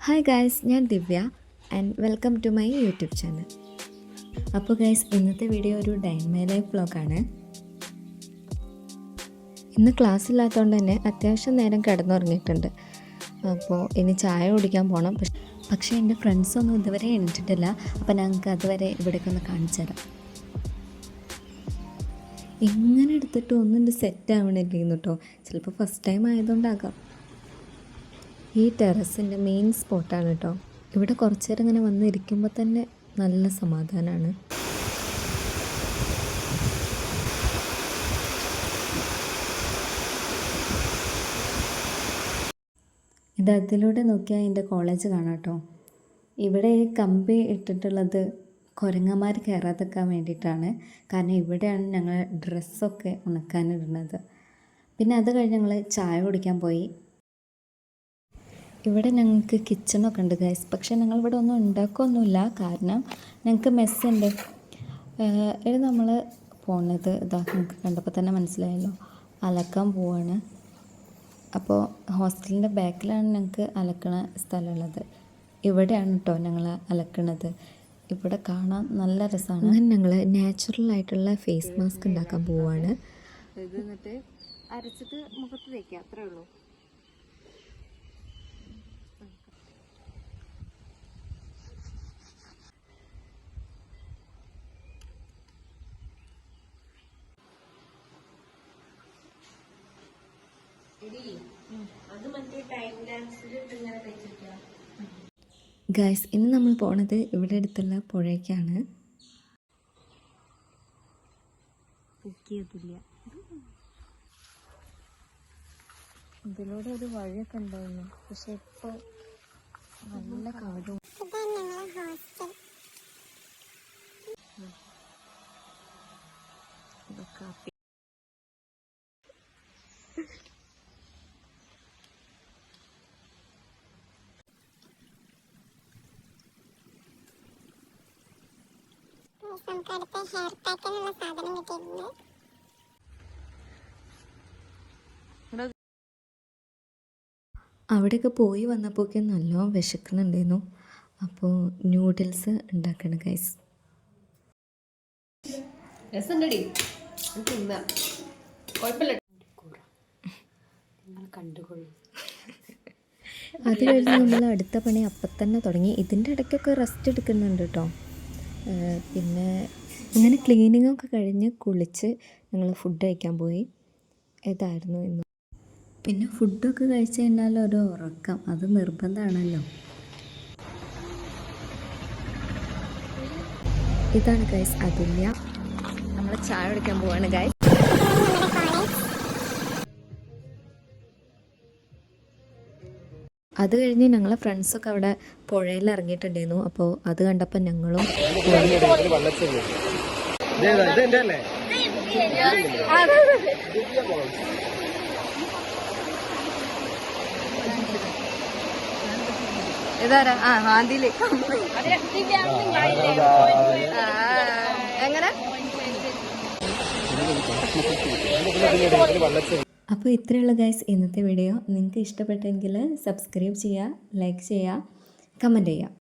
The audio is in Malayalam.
ഹായ് ഗൈസ്, ഞാൻ Divya and welcome to my YouTube channel. അപ്പോൾ ഗൈസ്, ഇന്നത്തെ വീഡിയോ ഒരു ഡേ ഇൻ മൈ ലൈഫ് വ്ലോഗാണ്. ഇന്ന് ക്ലാസ് ഇല്ലാത്തതുകൊണ്ട് തന്നെ അത്യാവശ്യം നേരം കിടന്നുറങ്ങിയിട്ടുണ്ട്. അപ്പോൾ ഇനി ചായ കുടിക്കാൻ പോകണം. പക്ഷേ എൻ്റെ ഫ്രണ്ട്സൊന്നും ഇതുവരെ എണീറ്റിട്ടില്ല. അപ്പോൾ ഞങ്ങൾക്ക് അതുവരെ ഇവിടേക്ക് ഒന്ന് കാണിച്ചു തരാം. എങ്ങനെ എടുത്തിട്ട് ഒന്നും സെറ്റ് ആവണില്ലേന്ന് കേട്ടോ. ചിലപ്പോൾ ഫസ്റ്റ് ടൈം ആയതുകൊണ്ടാകാം. ഈ ടെറസിൻ്റെ മെയിൻ സ്പോട്ടാണ് കേട്ടോ. ഇവിടെ കുറച്ച് നേരം ഇങ്ങനെ വന്നിരിക്കുമ്പോൾ തന്നെ നല്ല സമാധാനമാണ്. ഇത് അതിലൂടെ നോക്കിയാൽ എൻ്റെ കോളേജ് കാണാം കേട്ടോ. ഇവിടെ ഈ കമ്പി ഇട്ടിട്ടുള്ളത് കുരങ്ങന്മാർ കയറാതെക്കാൻ വേണ്ടിയിട്ടാണ്. കാരണം ഇവിടെയാണ് ഞങ്ങൾ ഡ്രസ്സൊക്കെ ഉണക്കാനിടുന്നത്. പിന്നെ അത് കഴിഞ്ഞ് ഞങ്ങൾ ചായ കുടിക്കാൻ പോയി. ഇവിടെ ഞങ്ങൾക്ക് കിച്ചണൊക്കെ ഉണ്ട് ഗൈസ്. പക്ഷേ ഞങ്ങളിവിടെ ഒന്നും ഉണ്ടാക്കുകയൊന്നുമില്ല, കാരണം ഞങ്ങൾക്ക് മെസ്സുണ്ട്. ഇത് നമ്മൾ പോകുന്നത് ഇതാ, നിങ്ങൾക്ക് കണ്ടപ്പോൾ തന്നെ മനസ്സിലായല്ലോ, അലക്കാൻ പോവാണ്. അപ്പോൾ ഹോസ്റ്റലിൻ്റെ ബാക്കിലാണ് ഞങ്ങൾക്ക് അലക്കണ സ്ഥലമുള്ളത്. ഇവിടെയാണ് കേട്ടോ ഞങ്ങൾ അലക്കണത്. ഇവിടെ കാണാൻ നല്ല രസമാണ്. അങ്ങനെ ഞങ്ങൾ നാച്ചുറലായിട്ടുള്ള ഫേസ് മാസ്ക് ഉണ്ടാക്കാൻ പോവുകയാണ്. ഇത് എന്നിട്ട് അരച്ചിട്ട് മുഖത്ത് തേക്കുക, അത്രേ ഉള്ളൂ. ഗൈസ്, ഇന്ന് നമ്മൾ പോണത് ഇവിടെ അടുത്തുള്ള പുഴയ്ക്കാണ്. ഇതിലൂടെ ഒരു വഴിയൊക്കെ ഉണ്ടായിരുന്നു, പക്ഷെ ഇപ്പൊ നല്ല കാടും. കാപ്പി അവിടെയൊക്കെ പോയി വന്നപ്പോഴൊക്കെ നല്ലോണം വിശക്കുന്നുണ്ടായിരുന്നു. അപ്പോൾ ന്യൂഡിൽസ് ഉണ്ടാക്കണം ഗൈസ്. അത് കഴിഞ്ഞ് നമ്മൾ അടുത്ത പണി അപ്പം തന്നെ തുടങ്ങി. ഇതിൻ്റെ ഇടയ്ക്കൊക്കെ റെസ്റ്റ് എടുക്കുന്നുണ്ട് കേട്ടോ. പിന്നെ അങ്ങനെ ക്ലീനിങ്ങൊക്കെ കഴിഞ്ഞ് കുളിച്ച് ഞങ്ങൾ ഫുഡ് കഴിക്കാൻ പോയി. ഇതായിരുന്നു ഇന്ന്. പിന്നെ ഫുഡൊക്കെ കഴിച്ച് കഴിഞ്ഞാൽ ഒരു ഉറക്കം, അത് നിർബന്ധമാണല്ലോ. ഇതാണ് ഗൈസ് അതുല്യ. നമ്മൾ ചായ കുടിക്കാൻ പോവാണ് ഗൈസ്. അത് കഴിഞ്ഞ് ഞങ്ങളെ ഫ്രണ്ട്സൊക്കെ അവിടെ പുഴയിൽ ഇറങ്ങിയിട്ടുണ്ടായിരുന്നു. അപ്പോൾ അത് കണ്ടപ്പോൾ ഞങ്ങളും എങ്ങനെ. അപ്പോൾ ഇത്രയുള്ള ഗൈസ് ഇന്നത്തെ വീഡിയോ. നിങ്ങൾക്ക് ഇഷ്ടപ്പെട്ടെങ്കിൽ സബ്സ്ക്രൈബ് ചെയ്യുക, ലൈക്ക് ചെയ്യുക, കമൻറ്റ് ചെയ്യുക.